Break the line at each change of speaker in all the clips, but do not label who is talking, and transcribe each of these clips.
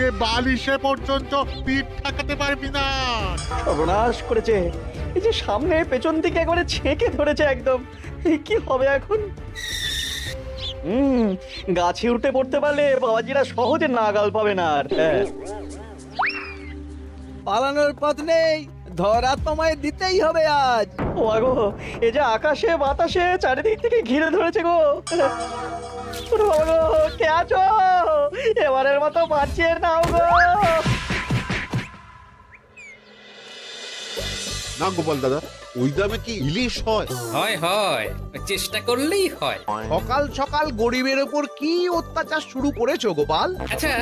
যে বালিশে পর্যন্ত পিঠ ঠেকাতে পারবি না।
সর্বনাশ করেছে, এই যে সামনে পেছন দিকে একবারে ছেঁকে ধরেছে একদম। কি হবে এখন? গাছে উঠে পড়তে পারলে বাবাজিরা সহজে নাগাল পাবে না আর। হ্যাঁ,
পালানোর পথ নেই, ধরা তোমায় দিতেই হবে আজ।
ও গো, এই যে আকাশে বাতাসে চারিদিক থেকে ঘিরে ধরেছে গো। ওরে বাবা গো, কে আছো? এবারের মতো বাঁচিয়ে নাও গো।
না গোপাল দাদা, ওই দামে কি ইলিশ হয়?
হয় হয়, চেষ্টা করলেই হয়।
সকাল সকাল গরিবের ওপর কি অত্যাচার শুরু করেছো গোপাল?
আচ্ছা,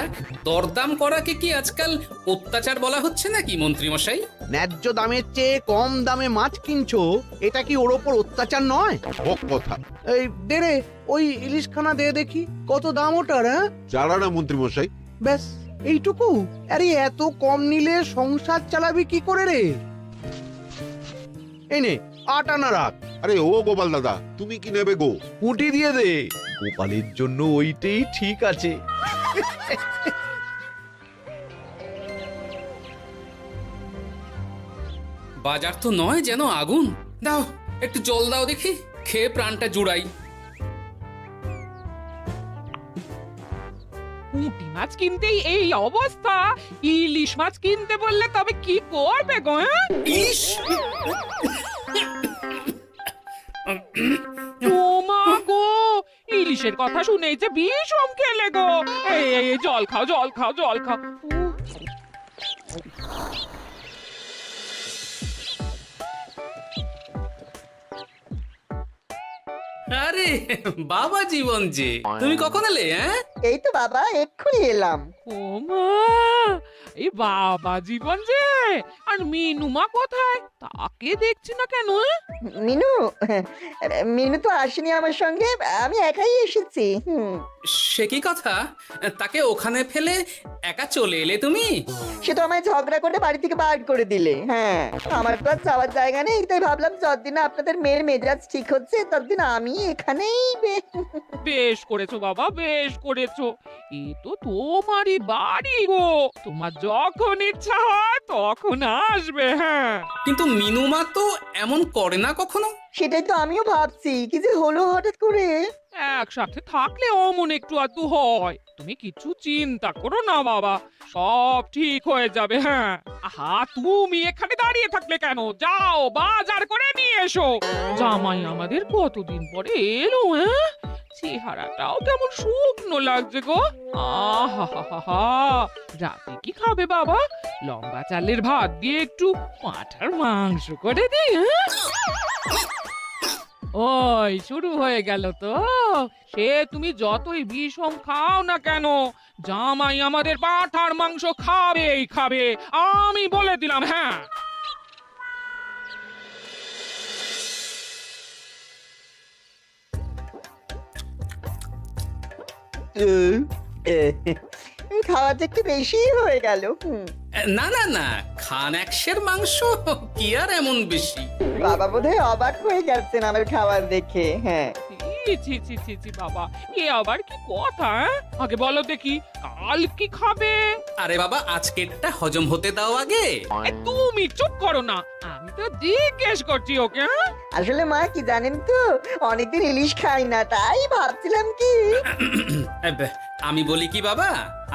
দরদাম করাকে কি আজকাল অত্যাচার বলা হচ্ছে নাকি মন্ত্রী মশাই?
ন্যায্য দামের চেয়ে কম দামে মাছ কিনছো, এটা কি ওর ওপর অত্যাচার নয়?
হক কথা।
এই দে রে, ওই ইলিশখানা দে দেখি, কত দাম ওটার? হ্যাঁ,
জানা না মন্ত্রী মশাই।
ব্যাস এইটুকু? আরে এত কম নিলে সংসার চালাবি কি করে রে? এই নে, 8 আনা রাখ।
আরে ও গোপাল দাদা, তুমি কি নেবে গো?
পুঁটি দিয়ে দে, গোপালের জন্য ওইটাই ঠিক আছে।
বাজার তো নয় যেন আগুন। দাও একটু জল দাও দেখি, খেয়ে প্রাণটা জুড়াই।
পুঁটি মাছ কিনতেই এই অবস্থা, ইলিশ মাছ কিনতে বললে তবে কি করবে গো?
ইলিশ!
ও মা গো, ইলিশের কথা শুনেই যে বিষম খেলে গো। এই জল খাও, জল খাও, জল খাও।
আরে বাবা জীবন যে, তুমি কখন এলে? হ্যাঁ,
এই তো বাবা এক্ষুনি এলাম।
ও মা, এই বাবা জীবন যে, আর মিনুমা কোথায়? তাকে দেখছি না কেন?
মিনু মিনু তো আসেনি আমার সঙ্গে, আমি একাই এসেছি।
সে কি কথা? তাকে ওখানে ফেলে একা চলে এলে তুমি?
সে তো আমায় ঝগড়া করে বাড়ি থেকে বার করে দিলে। হ্যাঁ, আমার তো আর যাওয়ার জায়গা নেই, তাই ভাবলাম যতদিন না আপনাদের মেয়ের মেজাজ ঠিক হচ্ছে ততদিন আমি এখানেই
বেশ করেছো বাবা, বেশ করেছো। এ তো তোমারই বাড়ি গো, তোমার যখন ইচ্ছা হয় তখন আসবে। হ্যাঁ,
কিন্তু মিনুমা তো এমন করে না কখনো।
সেটাই তো আমিও ভাবছি, কি যে হলো হঠাৎ করে।
একসাথে থাকলে অমন একটু আধটু হয়। তুমি কিছু চিন্তা করো না বাবা, সব ঠিক হয়ে যাবে। হ্যাঁ, আহা, তুমি এখানে দাঁড়িয়ে থাকলে কেন? যাও বাজার করে নিয়ে এসো। জামাই আমাদের কতদিন পরে এলো। হ্যাঁ, চেহারাটাও কেমন শুকনো লাগছে গো। আহা, রাতে কি খাবে বাবা? লম্বা চালের ভাত দিয়ে একটু পাঁঠার মাংস করে দিই। হ্যাঁ, ওই শুরু হয়ে গেল তো। সে তুমি যতই বিষম খাও না কেন, জামাই আমাদের পাঁঠার মাংস খাবেই খাবে, আমি বলে দিলাম। হ্যাঁ,
খাওয়াতে একটু বেশি হয়ে গেল।
না না না, খান একশের মাংস কি আর এমন বেশি?
বাবা বোধহয় অবাক হয়ে গেছেন আমার খাবার দেখে। হ্যাঁ,
ছি ছি ছি ছি বাবা, এ আবার কি কথা? আগে বলো দেখি, কাল কি খাবে?
আরে বাবা, আজকেরটা হজম হতে দাও আগে।
তুমি চুপ করো না, আমি তো জিজ্ঞেস করছি ওকে। হ্যাঁ,
আসলে মা কি জানেন তো, অনেকদিন ইলিশ খাই না, তাই ভাবছিলাম কি।
আমি বলি কি বাবা,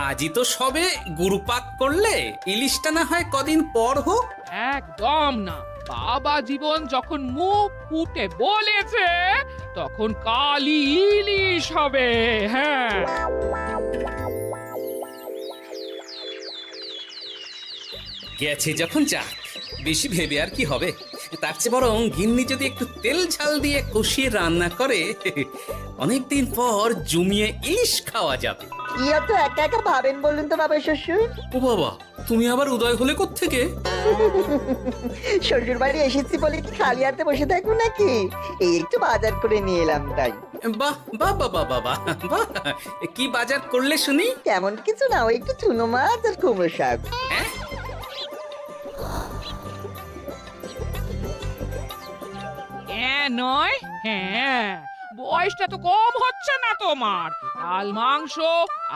আজই তো সবে গুরুপাক করলে, ইলিশটা না হয় কদিন পর হোক।
একদম না, বাবা জীবন যখন মুখ ফুটে বলেছে তখন কালই ইলিশ হবে। হ্যাঁ,
গেছে যখন যাক, বেশি ভেবে আর কি হবে। তার চেয়ে বরং গিন্নি যদি একটু তেল ঝাল দিয়ে কষিয়ে রান্না করে, অনেকদিন পর জমিয়ে ইলিশ খাওয়া যাবে।
কি এত একা একা ভাবেন বলুন তো বাবা শ্বশুর?
ও বাবা, তুমি আবার উদয় হলে কোত্থেকে?
শ্বশুর বাড়ি এসেছি বলে কি খালি হাতে বসে থাকবো নাকি? এই একটু বাজার করে নিয়ে এলাম তাই।
বাহ বাহ বাহ বাহ বাহ বাহ, কি বাজার করলে শুনি?
তেমন কিছু না, ওই একটু চুনো মাছ আর কুমড়ো শাক।
হ্যাঁ,
নয়। হ্যাঁ, বয়সটা তো কম হচ্ছে না তোমার। কাল মাংস,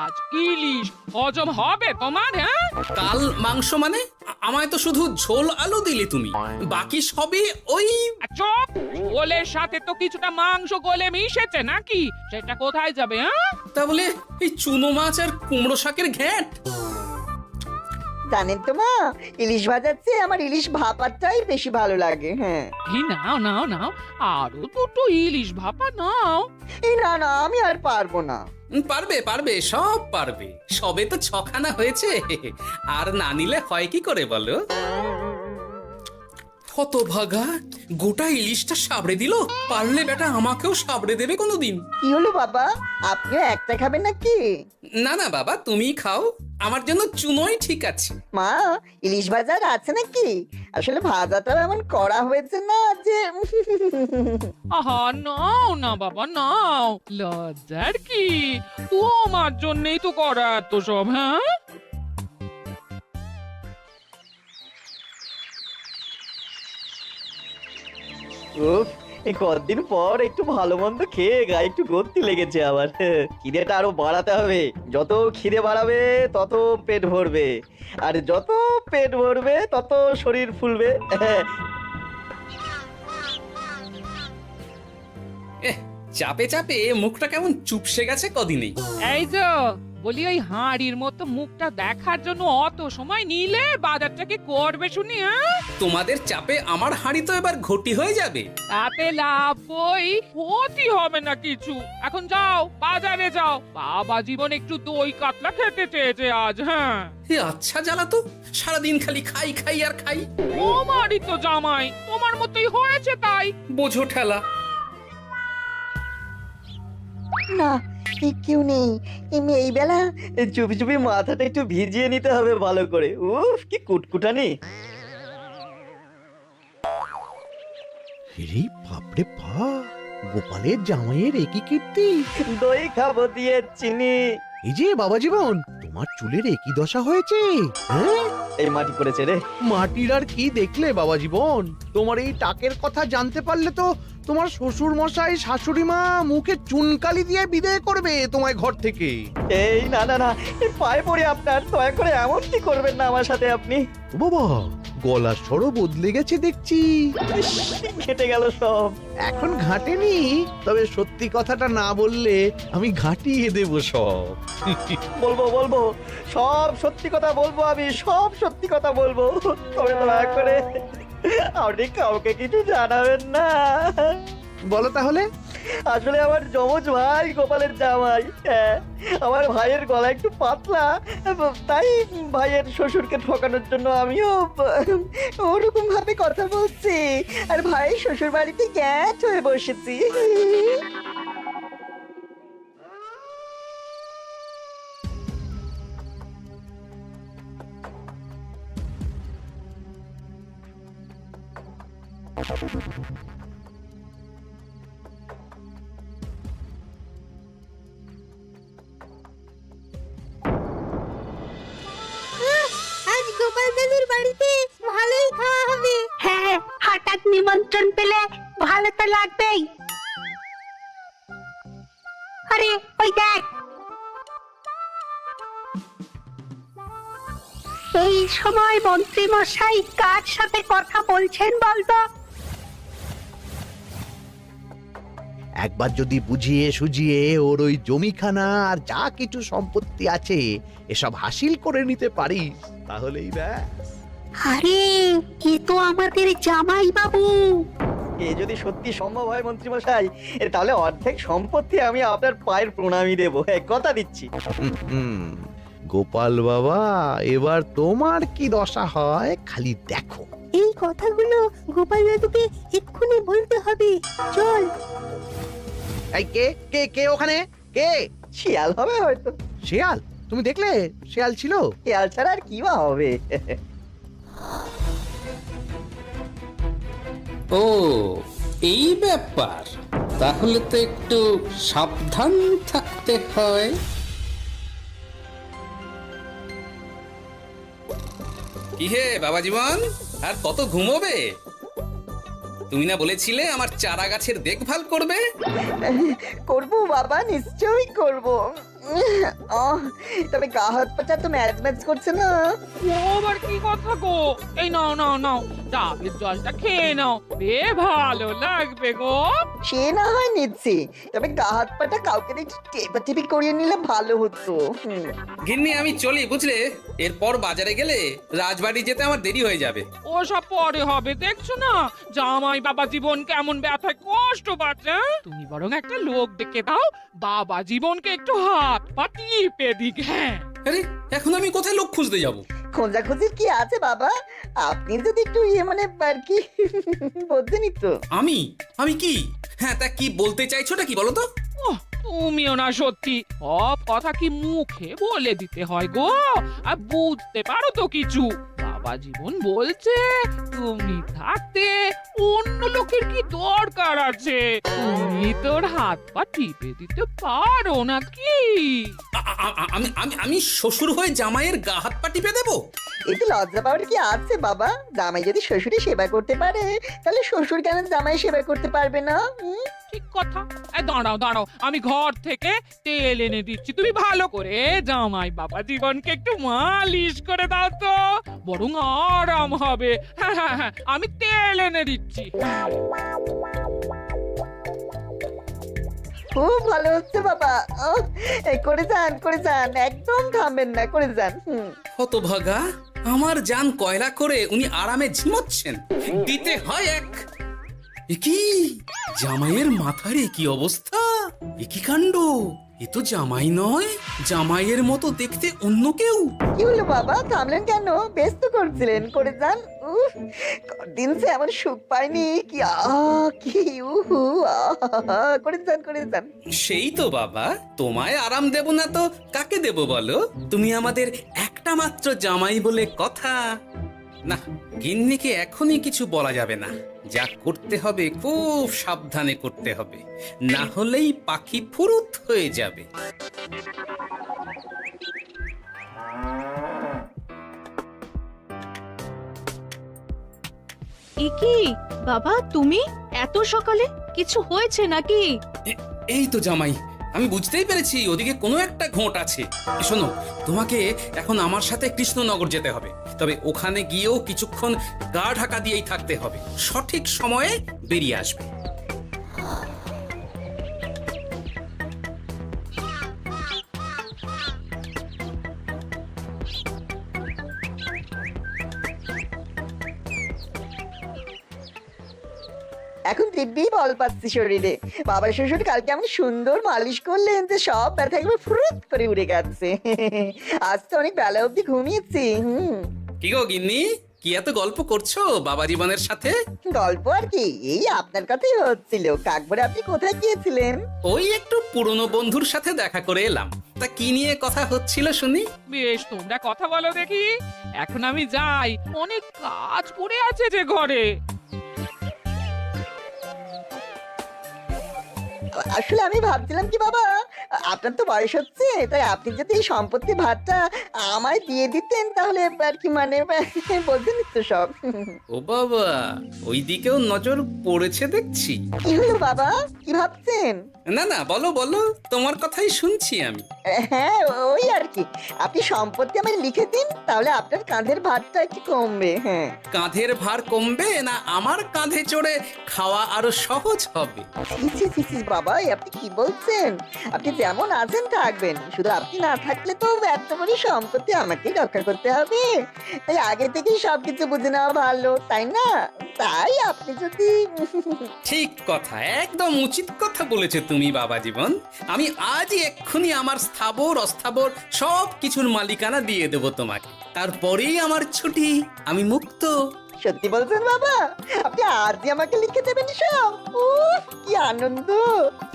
আজ ইলিশ, হজম হবে তোমার? হ্যাঁ,
কাল মাংস মানে আমায় তো শুধু ঝোল আলু দিলি তুমি, বাকি সবই ওই।
আর চুপ! ওলের সাথে তো কিছুটা মাংস গলে মিশেছে নাকি? সেটা কোথায় যাবে? হ্যাঁ,
তা বলে এই চুনো মাছ আর কুমড়ো শাকের ঘ্যাঁট।
জানেন তো মা, ইলিশ ভাজার চেয়ে আমার ইলিশ ভাপাটাই বেশি ভালো লাগে। হ্যাঁ,
এই নাও নাও নাও, আরো দুটো ইলিশ ভাপা নাও।
এই না না, আমি আর পারবো না।
পারবে পারবে, সব পারবে। সবে তো ছখানা হয়েছে, আর না নিলে হয় কি করে বলো? হতভাগা, গোটা ইলিশটা সাবড়ে দিল। পারলে বেটা আমাকেও সাবড়ে দেবে কোনোদিন।
কি হলো বাবা, আপনিও একটা খাবেন নাকি?
না না বাবা, তুমিই খাও, আমার জন্য চুনোই ঠিক আছে।
মা, ইলিশ ভাজার আছে নাকি? আসলে ভাজাটা এমন করা হয়েছে না যে
আহা, নাও না বাবা, নাও। লজ্জার কি? তোমার জন্যই তো করা এত সব। হ্যাঁ,
উফ, এই কতদিন পর একটু ভালো মন্দ খেয়ে গায়ে একটু গতি লেগেছে আবার। খিদেটা আরো বাড়াতে হবে। যত খিদে বাড়াবে তত পেট ভরবে, আর যত পেট ভরবে তত শরীর ফুলবে।
চাপে চাপে মুখটা কেমন চুপসে গেছে কদিনেই।
এই তো বলি, ওই হাঁড়ির মতো মুখটা দেখার জন্য অত সময় নিলে বাজারটা কি করবে শুনি? হ্যাঁ,
তোমাদের চাপে আমার হাঁড়ি তো এবার ঘটি হয়ে যাবে।
তাতে লাভ বই, ক্ষতি হবে না কিছু। এখন যাও, বাজারে যাও। বাবা জীবন একটু দই কাতলা খেতে চেয়েছে আজ। হ্যাঁ,
এ আচ্ছা জ্বালা তো, সারাদিন খালি খাই খাই আর খাই।
তোমারই তো জামাই, তোমার মতোই হয়েছে তাই।
বোঝো ঠেলা।
না, কেউ নেই। এই বেলা
চুপি চুপি মাথাটা একটু ভিজিয়ে নিতে হবে ভালো করে। উফ, কি কুটকুটানি।
রে বাপরে বাপ, গোপালের জামাইয়ের একই কীর্তি।
দই খাবো দিয়ে চিনি।
এই যে বাবা জীবন, তোমার চুলের একই দশা হয়েছে। হ্যাঁ,
এই মাটি করেছে রে।
মাটির আর কি দেখলে বাবা জীবন? তোমার এই টাকের কথা জানতে পারলে তো তোমার শ্বশুর মশাই শাশুড়ি মা মুখে চুনকালি দিয়ে বিদায় করবে তোমায় ঘর থেকে।
এই না না না, এই পায়ে পড়ে আপনার, দয়া করে এমন কি করবেন না আমার সাথে আপনি।
ও বাবা, গলার স্বরও বদলে গেছে দেখছি।
ইস, ঘেটে গেল সব।
এখন ঘাটেনি, তবে সত্যি কথাটা না বললে আমি ঘাটিয়ে দেব সব।
বলবো বলবো, সব সত্যি কথা বলবো, আমি সব সত্যি কথা বলবো। তবে দয়া করে আপনি কাউকে কিছু জানাবেন না।
বলো তাহলে।
আসলে আমার যমজ ভাই গোপালের জামাই, হ্যাঁ, আমার ভাইয়ের গলা একটু পাতলা, তাই ভাইয়ের শ্বশুরকে ঠকানোর জন্য আমিও
ওরকম ভাবে কথা বলছি, আর ভাই শ্বশুর বাড়িতে গ্যাট হয়ে বসেছি।
আজ গোপাল দাদুর বাড়িতে ভালোই খাওয়া হবে। হ্যাঁ, হঠাৎ নিমন্ত্রণ পেলে ভালো তো লাগবেই। আরে ওই দেখ, এই সময় মন্ত্রী মশাই কার সাথে কথা বলছেন বলতো?
একবার যদি বুঝিয়ে সুঝিয়ে ওর ওই জমিখানা আর যা কিছু সম্পত্তি আছে এসব হাসিল করে নিতে পারিস, তাহলেই ব্যাস।
আরে এ তো আমাদের জামাই বাবু।
এ যদি সত্যি সম্ভব হয় মন্ত্রী মশাই, তাহলে অর্ধেক সম্পত্তি আমি আপনার পায়ের প্রণামী দেবো, কথা দিচ্ছি।
গোপাল বাবা, এবার তোমার কি দশা হয় খালি দেখো।
এই কথাগুলো গোপাল দাদুকে এক্ষুনি বলতে হবে। চল।
এই কে কে কে ওখানে? কে?
শিয়াল হবে হয়তো।
শেয়াল? তুমি দেখলে শেয়াল ছিল?
শিয়াল ছাড়া আর কি বা হবে।
ও, এই ব্যাপার। তাহলে তো একটু সাবধান থাকতে হয়। কি হে বাবা জীবন, আর কত ঘুমোবে? তুমি না বলেছিলে আমার চারা গাছের দেখভাল করবে?
করবো বাবা, নিশ্চয়ই করবো। তবে গা হাত পাটা তো ম্যাচ ম্যাচ করছে না।
ও আবার কি কথা গো? এই নাও নাও নাও, ডাবের জলটা খেয়ে নাও, বে ভালো লাগবে গো।
সে না হয় নিচ্ছি, তবে গা হাত পাটা কাউকে একটু টেপাটেপি করিয়ে নিলে ভালো হতো।
গিন্নি আমি চলি বুঝলে, এরপর বাজারে গেলে রাজবাড়ি যেতে আমার দেরি হয়ে যাবে।
ও সব পরে হবে, দেখছো না জামাই বাবা জীবন কেমন ব্যথায় কষ্ট পাচ্ছে। তুমি বরং একটা লোক ডেকে দাও, বাবা জীবনকে একটু হাত পা টিপে দিক। হ্যাঁ,
আরে এখন আমি কোথায় লোক খুঁজতে যাব?
খোঁজাখুঁজির কি আছে বাবা, আপনি যদি একটু মানে আর কি বলতেনই তো।
আমি আমি কি? হ্যাঁ তা কি বলতে চাইছোটা কি বলো তো?
ওহ, তুমিও না সত্যি, সব কথা কি মুখে বলে দিতে হয় গো? আর বুঝতে পারো তো কিছু? বাবা জীবন বলছে তুমি থাকতে অন্য লোকের কি দরকার আছে? তুমি তোর হাত পা টিপে দিতে পারো নাকি?
আমি আমি আমি শ্বশুর হয়ে জামাইয়ের গা হাত পা টিপে দেবো?
এতে লজ্জা পাওয়ার কি আছে বাবা? জামাই যদি শ্বশুরের সেবা করতে পারে, তাহলে শ্বশুর কেন জামাই সেবা করতে পারবে না?
ঠিক কথা। দাঁড়াও দাঁড়াও, আমি ঘর থেকে তেল এনে দিচ্ছি, তুমি ভালো করে জামাই বাবা জীবনকে একটু মালিশ করে দাও তো, বরং আরাম হবে। হ্যাঁ হ্যাঁ হ্যাঁ, আমি তেল এনে দিচ্ছি।
খুব ভালো হচ্ছে বাবা। এই করে যান, একদম থামবেন না, করে যান।
হতভাগা, আমার জান কয়লা করে উনি আরামে ঝিমোচ্ছেন, দিতে হয় এক। এ কি জামাইয়ের মাথার কি অবস্থা? এ কি কাণ্ড! এ তো জামাই নয়, জামাইয়ের মতো দেখতে অন্য কেউ।
কি হলো বাবা, থামলেন কেন? ব্যস্ত করছিলেন, করে যান। দিন সে এমন সুখ পাইনি কি, কি উহু, করে যান।
সেই তো বাবা, তোমায় আরাম দেব না তো কাকে দেব বলো? তুমি আমাদের একটা মাত্র জামাই বলে কথা। না, গিন্নিকে এখনই কিছু বলা যাবে না। যা করতে হবে খুব সাবধানে করতে হবে, না হলেই পাখি ফুরুত হয়ে যাবে।
কি বাবা, তুমি এত সকালে? কিছু হয়েছে নাকি?
এই তো জামাই, আমি বুঝতেই পেরেছি ওদিকে কোনো একটা ঘোট আছে। শোনো, তোমাকে এখন আমার সাথে কৃষ্ণনগর যেতে হবে, তবে ওখানে গিয়েও কিছুক্ষণ গা ঢাকা দিয়েই থাকতে হবে, সঠিক সময়ে বেরিয়ে আসবে।
এখন দিব্যি বল পাচ্ছি শরীরে। বাবার শ্বশুর কালকে এমন সুন্দর মালিশ করলেন যে সব ব্যথা একবার ফুরুত করে উড়ে গেছে। আজ তো অনেক বেলা অবধি ঘুমিয়েছি।
কি গো গিন্নি, কি এত গল্প করছো বাবা জীবনের সাথে?
গল্প আর কি, এই আপনার কথাই হচ্ছিল। কাকভরে আপনি কোথায় গিয়েছিলেন?
ওই একটু পুরনো বন্ধুর সাথে দেখা করে এলাম। তা কি নিয়ে কথা হচ্ছিল শুনি?
বেশ, তোমরা কথা বলো দেখি, এখন আমি যাই, অনেক কাজ পড়ে আছে যে ঘরে।
আসলে আমি ভাবছিলাম কি বাবা, আপনার তো বয়স হচ্ছে, তাই আপনি যদি এই সম্পত্তি ভাতটা আমায় দিয়ে দিতেন তাহলে আর কি, মানে বলতেন তো সব।
ও বাবা, ওই দিকেও নজর পড়েছে দেখছি।
কি হলো বাবা, কি ভাবছেন?
না না, বলো বলো, তোমার কথাই শুনছি আমি।
হ্যাঁ, ওই আর কি, আপনি সম্পত্তি আমায় লিখে দিন, তাহলে আপনার কাঁধের ভারটা একটু কমবে। হ্যাঁ,
কাঁধের ভার কমবে না আমার কাঁধে চড়ে খাওয়া আরো সহজ হবে?
বাবা, আপনি কি বলছেন? আপনি যেমন আছেন থাকবেন, শুধু আপনি না থাকলে তো এত বড় সম্পত্তি আমাকেই রক্ষা করতে হবে। তাই আগে থেকেই সবকিছু বুঝে নেওয়া ভালো, তাই না? তাই আপনি যদি
ঠিক কথা, একদম উচিত কথা বলেছো তুমি বাবা জীবন। আমি আজই এক্ষুনি আমার স্থাবর অস্থাবর সব কিছুর মালিকানা দিয়ে দেবো তোমাকে, তারপরেই আমার ছুটি, আমি মুক্ত।
সত্যি বলছেন বাবা? আপনি আজই আমাকে লিখে দেবেন সব? কি আনন্দ!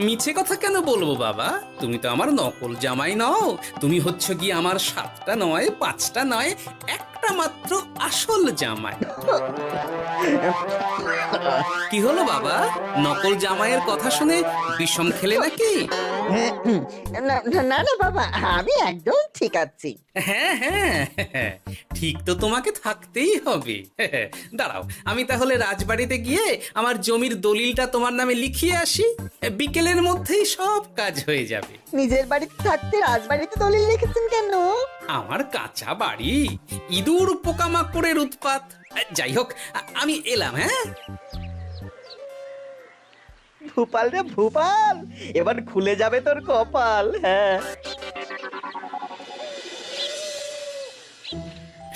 মিছে কথা কেন বলবো বাবা, তুমি তো আমার নকল জামাই নও, তুমি হচ্ছ কি আমার 7টা নয় 5টা নয় একটা মাত্র আসল জামাই। কি হলো বাবা, নকল জামাইয়ের কথা শুনে বিষম খেলে নাকি?
না না বাবা, আমি একদম ঠিক আছি।
হ্যাঁ হ্যাঁ, ঠিক তো তোমাকে থাকতেই হবে। দাঁড়াও, আমি তাহলে রাজবাড়িতে গিয়ে আমার জমির দলিলটা তোমার নামে লিখিয়ে আসি। বিকেলের মধ্যেই সব কাজ হয়ে যাবে।
নিজের বাড়িতে থাকতে রাজবাড়িতে দলিল রেখেছেন কেন?
আমার কাঁচা বাড়ি, ইঁদুর পোকামাকড়ের উৎপাত। যাই হোক, আমি এলাম। হ্যাঁ,
ভূপাল রে ভূপাল, এবার খুলে যাবে তোর কপাল। হ্যাঁ,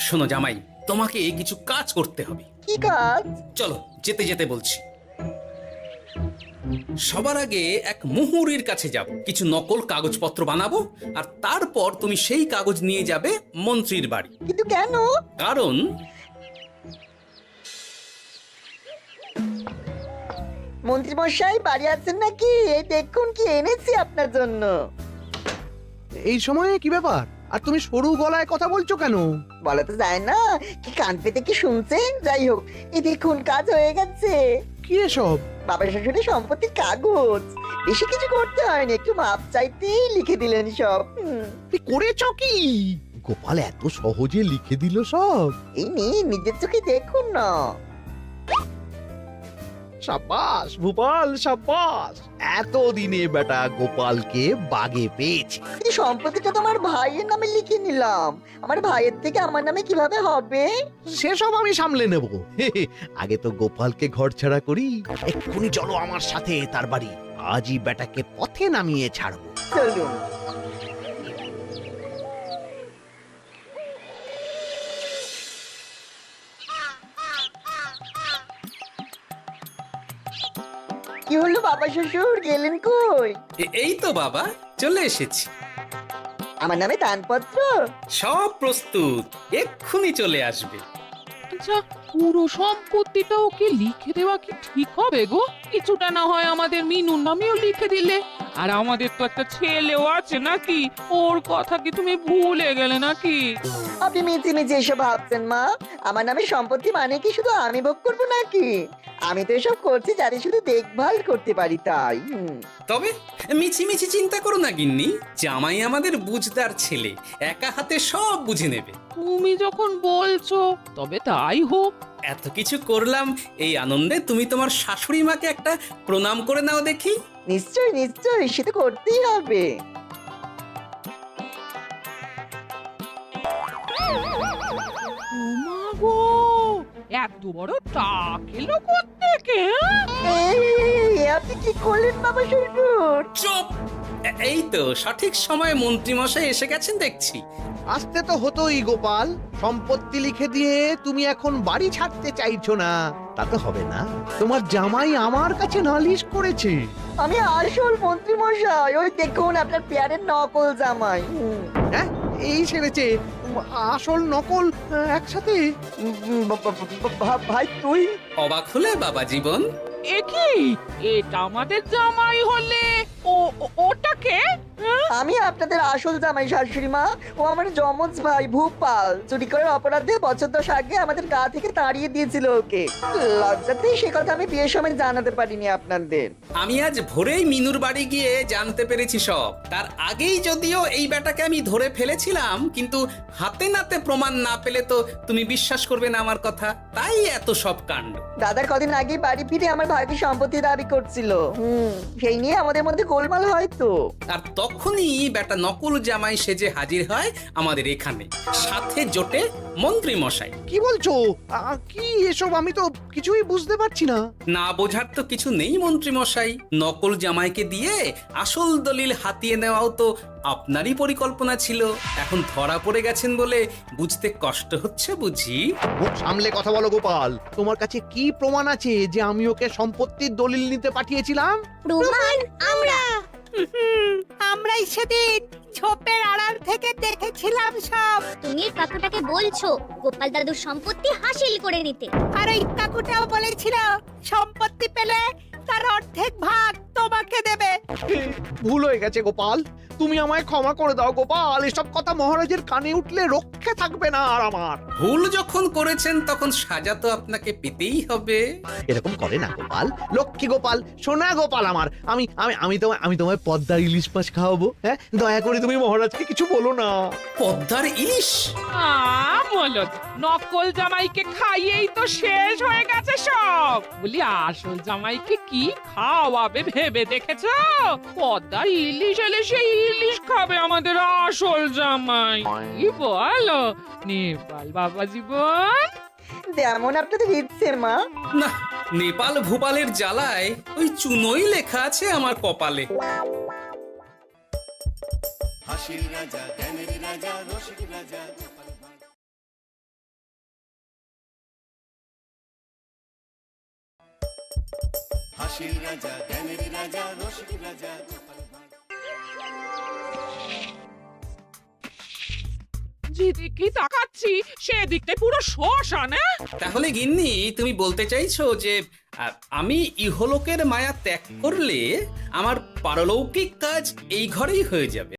শোনো জামাই, তোমাকে কিছু কাজ করতে হবে।
কি কাজ?
চলো, যেতে যেতে বলছি। সবার আগে এক মুহুরির কাছে যাব, কিছু নকল কাগজপত্র বানাবো, আর তারপর তুমি সেই কাগজ নিয়ে যাবে মন্ত্রীর বাড়ি।
কিন্তু কেন?
কারণ
মন্ত্রী মশাই বাড়ি আছেন নাকি? এই দেখুন কি এনেছি আপনার জন্য।
এই সময়ে কি ব্যাপার? আর তুমি সরু গলায় কথা বলছো কেন?
বলা তো যায় না, কি কান পেতে কি শুনছেন? যাই হোক, এই দেখুন কাজ হয়ে গেছে।
কি এসব?
বাবা শ্বশুরের সম্পত্তির কাগজ। বেশি কিছু করতে হয়নি, একটু মাপ চাইতেই লিখে দিলেন সব।
তুই করেছো কি? গোপাল এত সহজে লিখে দিল সব?
এই নিয়ে নিজের চোখে দেখুন না।
সাব্বাস ভূপাল, সাব্বাস। এতদিনে বেটা গোপালকে বাগে পেয়েছি।
এই সম্পত্তিটা তো আমার ভাইয়ের নামে লিখে নিলাম। আমার ভাইয়ের থেকে আমার নামে কিভাবে হবে?
সেসব আমি সামলে নেব। আগে তো গোপালকে ঘর ছাড়া করি। এক্ষুনি চলো আমার সাথে তার বাড়ি। আজই বেটাকে পথে নামিয়ে ছাড়বো।
চলুন। কি হলো বাবা শ্বশুর, গেলেন কই?
এই তো বাবা, চলে এসেছি।
আমার নামে দানপত্র?
সব প্রস্তুত, এক্ষুনি চলে আসবে।
আচ্ছা, পুরো সম্পত্তিটা ওকে লিখে দেওয়া কি ঠিক হবে গো? কিছুটা না হয় আমাদের মিনুর নামেও লিখে দিলে। আর আমাদের তো একটা ছেলেও আছে নাকি? ওর কথা কি তুমি ভুলে গেলে নাকি?
আপনি মিছি মিছি এসব ভাবছেন মা? আমার নামে সম্পত্তি মানে কি শুধু আমি ভোগ করবো নাকি? আমি তো এসব করছি যাতে শুধু দেখভাল করতে পারি, তাই।
তবে মিছি মিছি চিন্তা করো না গিন্নি, জামাই আমাদের বুঝদার ছেলে, একা হাতে সব বুঝে নেবে।
তুমি যখন বলছো তবে তাই হোক।
এত কিছু করলাম, এই আনন্দে তুমি তোমার শাশুড়ি মাকে একটা প্রণাম করে নাও দেখি।
নিশ্চয় নিশ্চয়, সেটা করতেই হবে।
ওমা গো, এত বড় টাক এলো কোত্থেকে?
এই, আপনি কি করলেন বাবা শ্বশুর?
চুপ! এই তো সঠিক সময়ে মন্ত্রী মশাই এসে গেছেন দেখছি।
আসতে তো হতোই গোপাল। সম্পত্তি লিখে দিয়ে তুমি এখন বাড়ি ছাড়তে চাইছো না, তা তো হবে না। তোমার জামাই আমার কাছে নালিশ করেছে।
আমি আসল মন্ত্রী মশাই, ওই দেখুন আপনার পেয়ারের নকল জামাই।
হ্যাঁ, এই ছেড়েছে। আসল নকল একসাথে?
ভাই তুই?
অবাক হলে বাবা জীবন?
এ কি, এটা আমাদের জামাই হলে ওটাকে?
আমি আপনাদের আসল জামাই শাশুড়ি মা। ও আমার যমজ ভাই ভূপাল। চুরি করার অপরাধে বছর 10 আগে আমাদের গা থেকে তাড়িয়ে দিয়েছিল ওকে। লজ্জাতে সে কথা আমি বিয়ের সময় জানাতে পারিনি আপনাদের।
আমি আজ ভোরেই মিনুর বাড়ি গিয়ে জানতে পেরেছি সব। তার আগেই যদিও এই ব্যাটাকে আমি ধরে ফেলেছিলাম, কিন্তু হাতে নাতে প্রমাণ না পেলে তো তুমি বিশ্বাস করবে না আমার কথা। তাই এত সব কাণ্ড।
দাদার কদিন আগে বাড়ি ফিরে আমার ভাইকে সম্পত্তি দাবি করছিল। সেই নিয়ে আমাদের মধ্যে গোলমাল হয়তো।
আর তখনই ব্যাটা নকল জামাই সেজে হাজির হয় আমাদের এখানে, সাথে জোটে মন্ত্রী মশাই।
কি বলছো? কি এসব? আমি তো কিছুই বুঝতে পারছি না।
না বোঝার তো কিছু নেই মন্ত্রী মশাই। নকল জামাইকে দিয়ে আসল দলিল হাতিয়ে নেওয়াও তো আপনারই পরিকল্পনা ছিল। এখন ধরা পড়ে গেছেন বলে বুঝতে কষ্ট হচ্ছে বুঝি?
মুখ সামলে কথা বলো গোপাল। তোমার কাছে কি প্রমাণ আছে যে আমি ওকে সম্পত্তির দলিল নিতে পাঠিয়েছিলাম?
প্রমাণ আমরাই সেদিন ঝোপের আড়াল থেকে দেখেছিলাম সব।
তুমি কাকুটাকে বলছো গোপাল দাদুর সম্পত্তি হাসিল করে নিতে।
আর ওই কাকুটাও বলেছিল সম্পত্তি পেলে তার অর্ধেক ভাগ তোমাকে দেবে।
ভুল হয়ে গেছে গোপাল, তুমি আমায় ক্ষমা করে দাও গোপাল। এসব কথা মহারাজের কানে উঠলে রক্ষে থাকবে না আর আমার।
ভুল যখন করেছেন তখন সাজা তো আপনাকে পেতেই হবে।
এরকম করে না গোপাল, লক্ষ্মী গোপাল, সোনা গোপাল আমার। আমি আমি আমি তোমায় পদ্মার ইলিশ মাছ খাওয়াবো। হ্যাঁ, দয়া করে তুমি মহারাজকে কিছু বলো না।
পদ্মার ইলিশ?
হলো যে? নকল জামাইকে খাইয়েই তো শেষ হয়ে গেছে সব। বলি আসল জামাইকে কি খাওয়াবে ভেবে দেখেছো? পদ্মা ইলিশ এলে সেই ইলিশ খাবে আমাদের আসল জামাই। কি বলো নেপাল বাবা জীবন?
যেমন আপনাদের ইচ্ছে মা।
না, নেপাল ভোপালের জ্বালায় ওই চুনোই লেখা আছে আমার কপালে।
যেদিকেই তাকাচ্ছি সেদিকটাই পুরো শ্মশান।
তাহলে গিন্নি তুমি বলতে চাইছো যে আমি ইহলোকের মায়া ত্যাগ করলে আমার পারলৌকিক কাজ এই ঘরেই হয়ে যাবে?